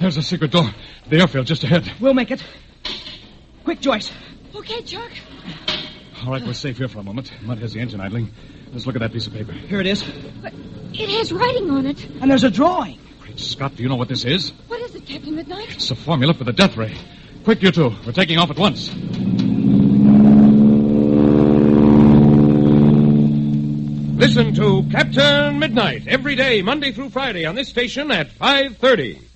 There's a secret door. The airfield just ahead. We'll make it. Quick, Joyce. Okay, Chuck. All right, we're safe here for a moment. Mud has the engine idling. Let's look at that piece of paper. Here it is. But it has writing on it. And there's a drawing. Great Scott, do you know what this is? What is it, Captain Midnight? It's a formula for the death ray. Quick, you two. We're taking off at once. Listen to Captain Midnight every day, Monday through Friday, on this station at 5:30.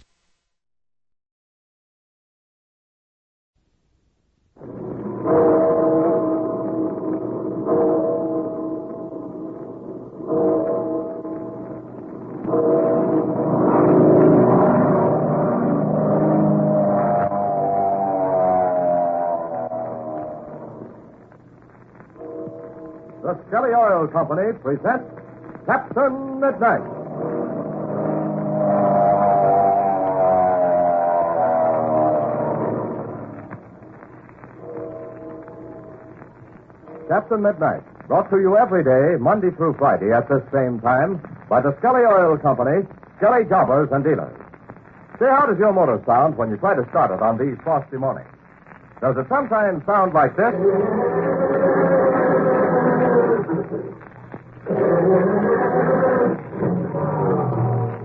The Skelly Oil Company presents Captain Midnight. Captain Midnight, brought to you every day, Monday through Friday at this same time, by the Skelly Oil Company, Skelly Jobbers and Dealers. Say, how does your motor sound when you try to start it on these frosty mornings? Does it sometimes sound like this?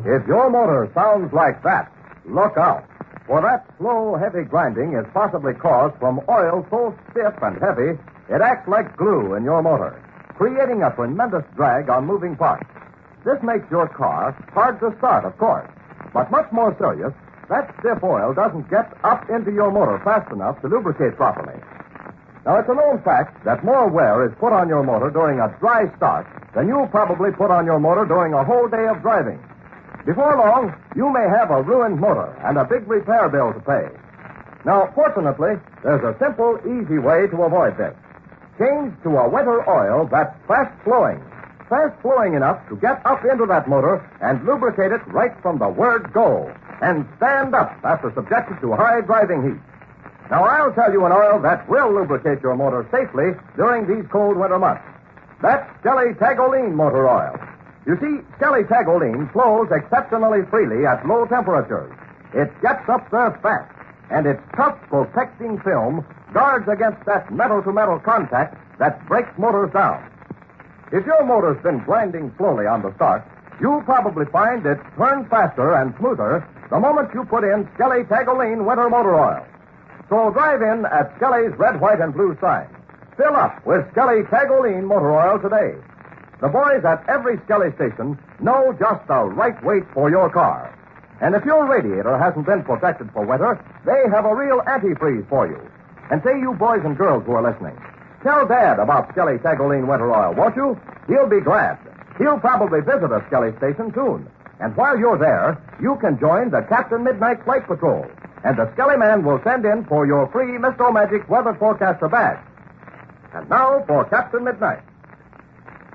If your motor sounds like that, look out. For that slow, heavy grinding is possibly caused from oil so stiff and heavy, it acts like glue in your motor, creating a tremendous drag on moving parts. This makes your car hard to start, of course. But much more serious, that stiff oil doesn't get up into your motor fast enough to lubricate properly. Now, it's a known fact that more wear is put on your motor during a dry start than you'll probably put on your motor during a whole day of driving. Before long, you may have a ruined motor and a big repair bill to pay. Now, fortunately, there's a simple, easy way to avoid this. Change to a winter oil that's fast-flowing. Fast-flowing enough to get up into that motor and lubricate it right from the word go. And stand up after subjected to high driving heat. Now, I'll tell you an oil that will lubricate your motor safely during these cold winter months. That's Skelly Tagolene Motor Oil. You see, Skelly Tagolene flows exceptionally freely at low temperatures. It gets up there fast, and its tough protecting film guards against that metal-to-metal contact that breaks motors down. If your motor's been grinding slowly on the start, you'll probably find it turns faster and smoother the moment you put in Skelly Tagolene Winter Motor Oil. So drive in at Skelly's red, white, and blue sign. Fill up with Skelly Tagolene Motor Oil today. The boys at every Skelly station know just the right weight for your car. And if your radiator hasn't been protected for winter, they have a real antifreeze for you. And say, you boys and girls who are listening, tell Dad about Skelly Tagolene Winter Oil, won't you? He'll be glad. He'll probably visit a Skelly station soon. And while you're there, you can join the Captain Midnight Flight Patrol. And the Skelly Man will send in for your free Mr. Magic Weather Forecaster badge. And now for Captain Midnight.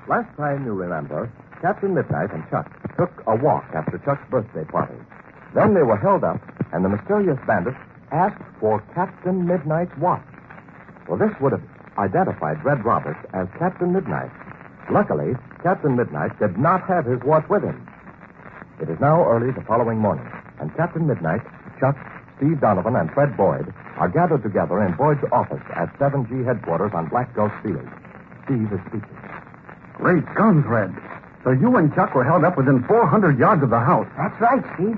Last time, you remember, Captain Midnight and Chuck took a walk after Chuck's birthday party. Then they were held up, and the mysterious bandits asked for Captain Midnight's watch. Well, this would have identified Red Roberts as Captain Midnight. Luckily, Captain Midnight did not have his watch with him. It is now early the following morning, and Captain Midnight, Chuck, Steve Donovan, and Fred Boyd are gathered together in Boyd's office at 7G headquarters on Black Gulch Field. Steve is speaking. Great guns, Red. So you and Chuck were held up within 400 yards of the house. That's right, Steve.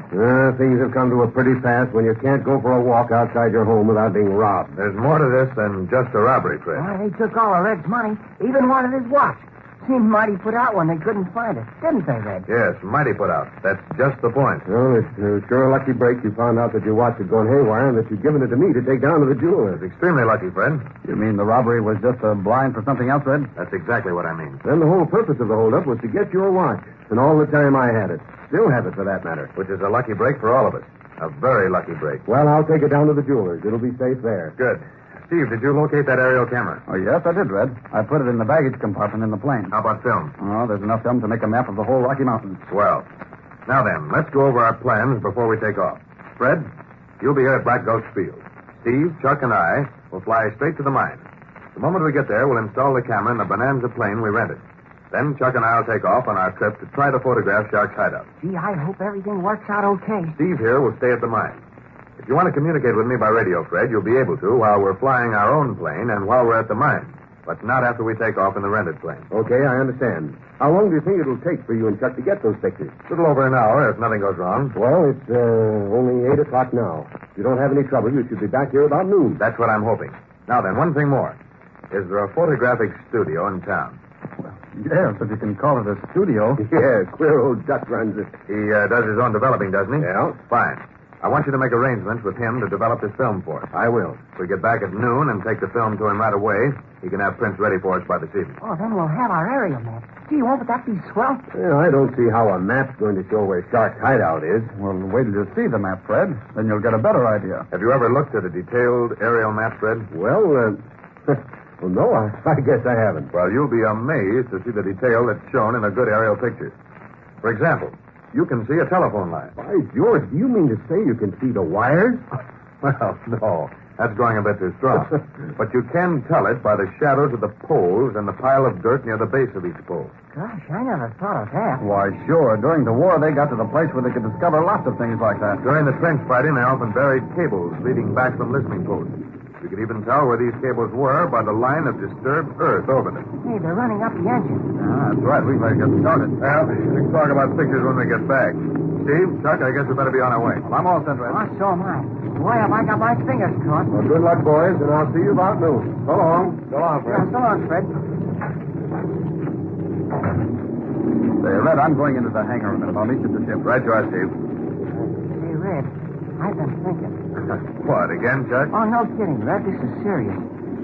Things have come to a pretty pass when you can't go for a walk outside your home without being robbed. There's more to this than just a robbery, Fred. Well, they took all of Red's money, even wanted his watch. Seemed mighty put out when they couldn't find it, didn't they, Red? Yes, mighty put out. That's just the point. Well, it's sure a lucky break you found out that your watch had gone haywire and that you'd given it to me to take down to the jeweler. It's extremely lucky, Fred. You mean the robbery was just a blind for something else, Red? That's exactly what I mean. Then the whole purpose of the holdup was to get your watch. And all the time I had it. Still have it, for that matter. Which is a lucky break for all of us. A very lucky break. Well, I'll take it down to the jeweler's. It'll be safe there. Good. Steve, did you locate that aerial camera? Oh, yes, I did, Red. I put it in the baggage compartment in the plane. How about film? Oh, there's enough film to make a map of the whole Rocky Mountains. Swell. Now then, let's go over our plans before we take off. Fred, you'll be here at Black Gulch Field. Steve, Chuck, and I will fly straight to the mine. The moment we get there, we'll install the camera in the Bonanza plane we rented. Then Chuck and I'll take off on our trip to try to photograph Shark's hideout. Gee, I hope everything works out okay. Steve here will stay at the mine. If you want to communicate with me by radio, Fred, you'll be able to while we're flying our own plane and while we're at the mine. But not after we take off in the rented plane. Okay, I understand. How long do you think it'll take for you and Chuck to get those pictures? A little over an hour if nothing goes wrong. Well, it's only 8 o'clock now. If you don't have any trouble, you should be back here about noon. That's what I'm hoping. Now then, one thing more. Is there a photographic studio in town? Yes, if you can call it a studio. Yeah, queer old Duck runs it. He does his own developing, doesn't he? Yeah. Fine. I want you to make arrangements with him to develop this film for us. I will. If we get back at noon and take the film to him right away, he can have prints ready for us by this evening. Oh, then we'll have our aerial map. Gee, won't that be swell? Well, I don't see how a map's going to show where Shark's hideout is. Well, wait till you see the map, Fred. Then you'll get a better idea. Have you ever looked at a detailed aerial map, Fred? Well, well, no, I guess I haven't. Well, you'll be amazed to see the detail that's shown in a good aerial picture. For example, you can see a telephone line. By George, do you mean to say you can see the wires? Well, no. That's going a bit too strong. But you can tell it by the shadows of the poles and the pile of dirt near the base of each pole. Gosh, I never thought of that. Why, sure. During the war, they got to the place where they could discover lots of things like that. During the trench fighting, they often buried cables leading back from listening posts. You could even tell where these cables were by the line of disturbed earth over them. Hey, they're running up the engine. That's right. We better get started. Well, we can talk about pictures when we get back. Steve, Chuck, I guess we better be on our way. Well, I'm all set, Red. Oh, so am I. Boy, have I got my fingers crossed. Well, good luck, boys, and I'll see you about noon. So long. So long, Fred. Yeah, so long, Fred. Say, Red, I'm going into the hangar a minute. I'll meet you at the ship. Right you are, Steve. Hey, Red, I've been thinking. What, again, Chuck? Oh, no kidding, Red. This is serious.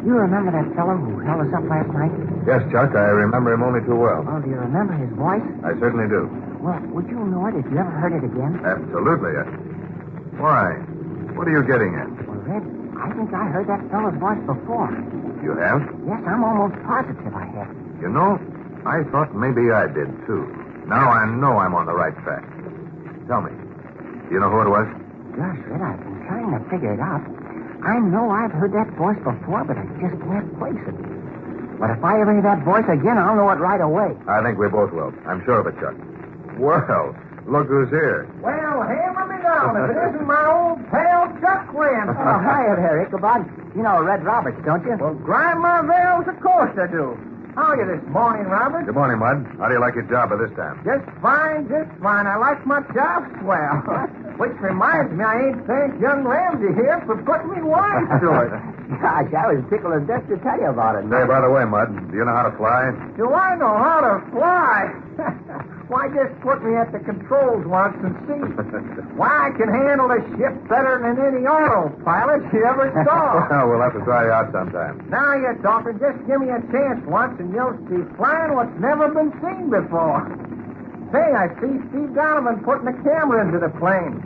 You remember that fellow who held us up last night? Yes, Chuck, I remember him only too well. Oh, do you remember his voice? I certainly do. Well, would you know it if you ever heard it again? Absolutely. Why? What are you getting at? Well, Red, I think I heard that fellow's voice before. You have? Yes, I'm almost positive I have. You know, I thought maybe I did, too. Now I know I'm on the right track. Tell me, do you know who it was? Gosh, Red, I've been trying to figure it out. I know I've heard that voice before, but I just can't place it. But if I ever hear that voice again, I'll know it right away. I think we both will. I'm sure of it, Chuck. Well, look who's here. Well, hammer me down if it isn't my old pal Chuck Wynn. Oh, hi there, Ichabod. You know Red Roberts, don't you? Well, grind my veils, of course I do. How are you this morning, Robert? Good morning, Mud. How do you like your job by this time? Just fine, just fine. I like my job swell. Which reminds me, I ain't thanked young Ramsey here for putting me wife to it. Gosh, I was tickled to death to tell you about it. Say, by the way, Mud, do you know how to fly? Do I know how to fly? Why, just put me at the controls once and see. Why, I can handle a ship better than any autopilot you ever saw. Well, we'll have to try you out sometime. Now you're talking. Just give me a chance once and you'll see flying what's never been seen before. Say, I see Steve Donovan putting a camera into the plane.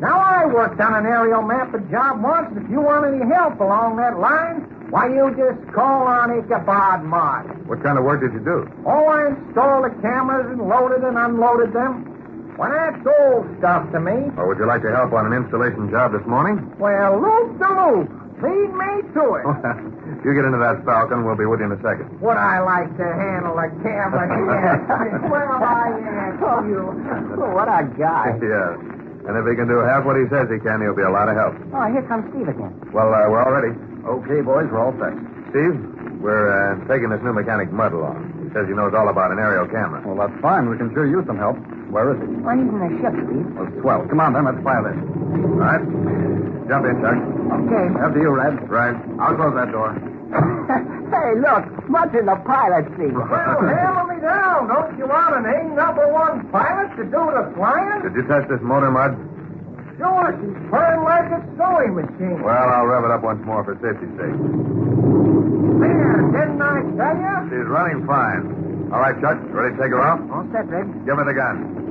Now, I worked on an aerial map of job once. If you want any help along that line, why, you just call on Ichabod Mott. What kind of work did you do? Oh, I installed the cameras and loaded and unloaded them. Well, that's old stuff to me. Or would you like to help on an installation job this morning? Well, loop the loop. Lead me to it. If you get into that Falcon, we'll be with you in a second. Would I like to handle a camera here? Well, I ask you. What a guy. Yeah. And if he can do half what he says he can, he'll be a lot of help. Oh, here comes Steve again. Well, we're all ready. Okay, boys, we're all set. Steve, we're taking this new mechanic Mudd along. He says he knows all about an aerial camera. Well, that's fine. We can sure use some help. Where is he? Oh, he's in the ship, Steve. Well, swell. Come on, then. Let's fire this. All right. Jump in, Chuck. Okay. After you, Red. Right. I'll close that door. Hey, look. Mutt's in the pilot seat. Well, hammer me down. Don't you want an A-1 pilot to do the flying? Did you test this motor, Mudd? Sure, she's purring like a sewing machine. Well, I'll rev it up once more for safety's sake. There, didn't I tell you? She's running fine. All right, Chuck, ready to take her off? All set, Red. Give her the gun.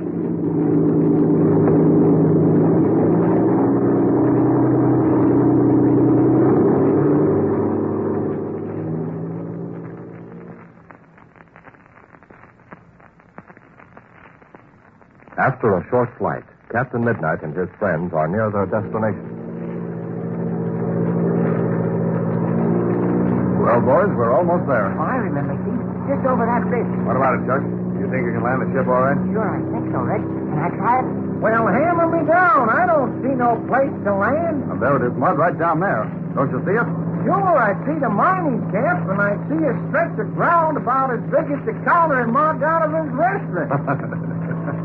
After a short flight, Captain Midnight and his friends are near their destination. Well, boys. We're almost there. Oh, I remember, Steve. Just over that bridge. What about it, Chuck? You think you can land the ship all right? Sure, I think so, Red. Can I try it? Well, hammer me down. I don't see no place to land. And there it is, Mud, right down there. Don't you see it? Sure, I see the mining camp, and I see a stretch of ground about as big as the counter in Ma Donovan's restaurant.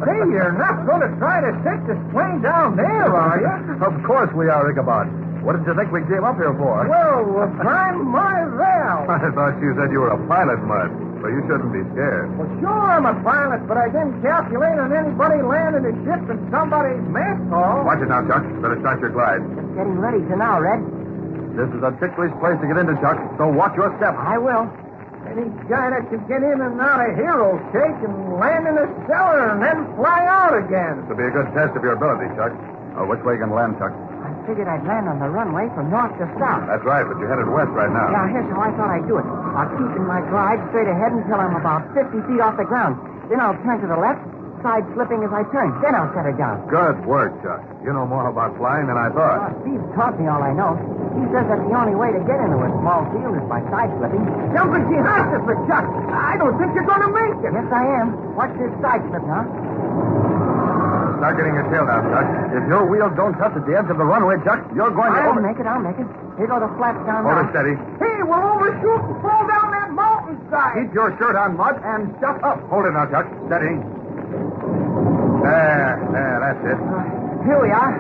Say, you're not going to try to take this plane down there, are you? Of course we are, Ichabod. What did you think we came up here for? Well, prime my valve. I thought you said you were a pilot, Mud, so you shouldn't be scared. Well, sure, I'm a pilot, but I didn't calculate on anybody landing a ship in somebody's mess hall. Watch it now, Chuck. Better start your glide. Just getting ready to now, Red. This is a ticklish place to get into, Chuck, so watch your step. I will. Any guy that can get in and out of Hero Cake and land in a cellar and then fly out again. This will be a good test of your ability, Chuck. Which way are you going to land, Chuck? I figured I'd land on the runway from north to south. That's right, but you're headed west right now. Yeah, here's how I thought I'd do it. I'll keep in my glide straight ahead until I'm about 50 feet off the ground. Then I'll turn to the left, side slipping as I turn. Then I'll set her down. Good work, Chuck. You know more about flying than I thought. Steve taught me all I know. He says that the only way to get into a small field is by side slipping. Jumping behind us for Chuck. I don't think you're going to make it. Yes, I am. Watch this side slip now. Start getting your tail down, Chuck. If your wheels don't touch at the edge of the runway, Chuck, you're going to... I'll make it. Here go the flaps down Hold now. it steady. Hey, we'll overshoot and fall down that mountainside. Keep your shirt on, Mud, and shut up. Hold it now, Chuck. Steady. There, that's it. Here we are.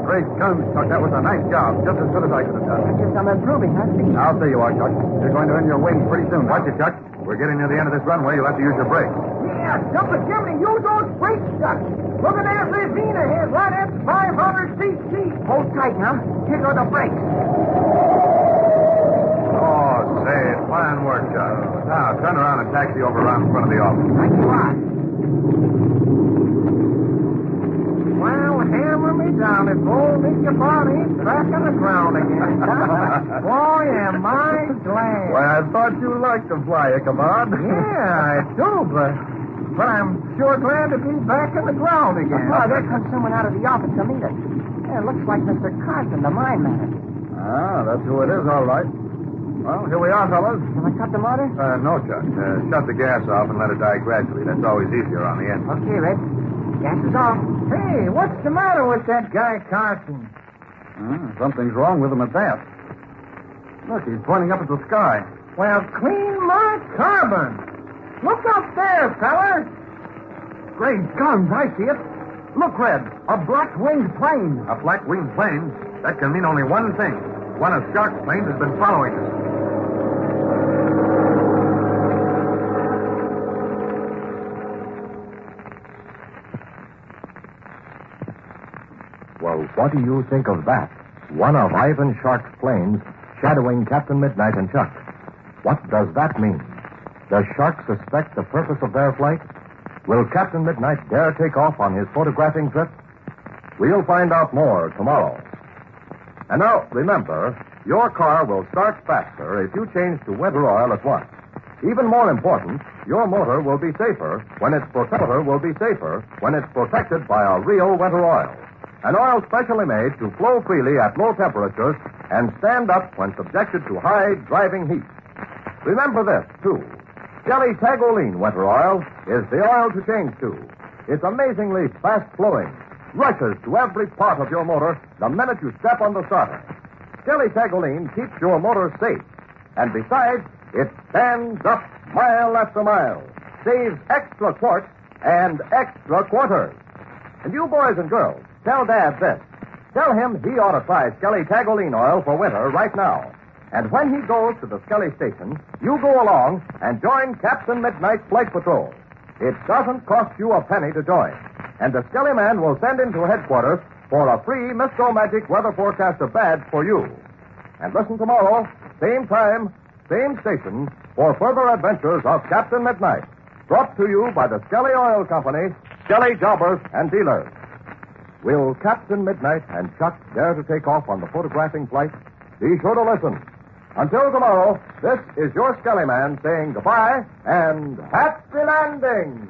Great guns, Chuck. That was a nice job. Just as good as I could have done. I guess I'm improving, huh, Steve? I'll say you are, Chuck. You're going to earn your wings pretty soon. Watch it, Chuck. We're getting near the end of this runway. You'll have to use your brakes. Yeah, jumping Jimmy, use those brakes, Chuck. Look at that ravine ahead, right at 500 cc. Hold tight now. Here go the brakes. Oh, say, fine work, Chuck. Now, turn around and taxi over around in front of the office. Right you are. Well, hammer me down if old Mr. Barney's back on the ground again. Boy, am I glad. Why, I thought you liked to fly, Ichabod. Yeah, I do, but I'm sure glad to be back on the ground again. Oh, there comes someone out of the office to meet us. Yeah, it looks like Mr. Carson, the mine man. Ah, that's who it is, all right. Well, here we are, fellas. Can I cut the motor? No, Chuck. Shut the gas off and let it die gradually. That's always easier on the engine. Okay, Red. Gas is off. Hey, what's the matter with that guy, Carson? Something's wrong with him at that. Look, he's pointing up at the sky. Well, clean my carbon. Look up there, fellas. Great guns, I see it. Look, Red, a black-winged plane. A black-winged plane? That can mean only one thing. One of Shark's planes has been following us. Well, what do you think of that? One of Ivan Shark's planes shadowing Captain Midnight and Chuck. What does that mean? Does Shark suspect the purpose of their flight? Will Captain Midnight dare take off on his photographing trip? We'll find out more tomorrow. And now, remember, your car will start faster if you change to winter oil at once. Even more important, your motor will be safer when it's protected by a real winter oil. An oil specially made to flow freely at low temperatures and stand up when subjected to high driving heat. Remember this, too. Jelly Tagoline winter oil is the oil to change to. It's amazingly fast-flowing, rushes to every part of your motor the minute you step on the starter. Jelly Tagoline keeps your motor safe. And besides, it stands up mile after mile, saves extra quarts and extra quarters. And you boys and girls, tell Dad this. Tell him he ought to try Skelly Tagoline oil for winter right now. And when he goes to the Skelly station, you go along and join Captain Midnight's Flight Patrol. It doesn't cost you a penny to join. And the Skelly man will send into headquarters for a free Mr. Magic Weather Forecaster badge for you. And listen tomorrow, same time, same station, for further adventures of Captain Midnight. Brought to you by the Skelly Oil Company, Skelly Jobbers and Dealers. Will Captain Midnight and Chuck dare to take off on the photographing flight? Be sure to listen. Until tomorrow, this is your Skelly Man saying goodbye and happy landing.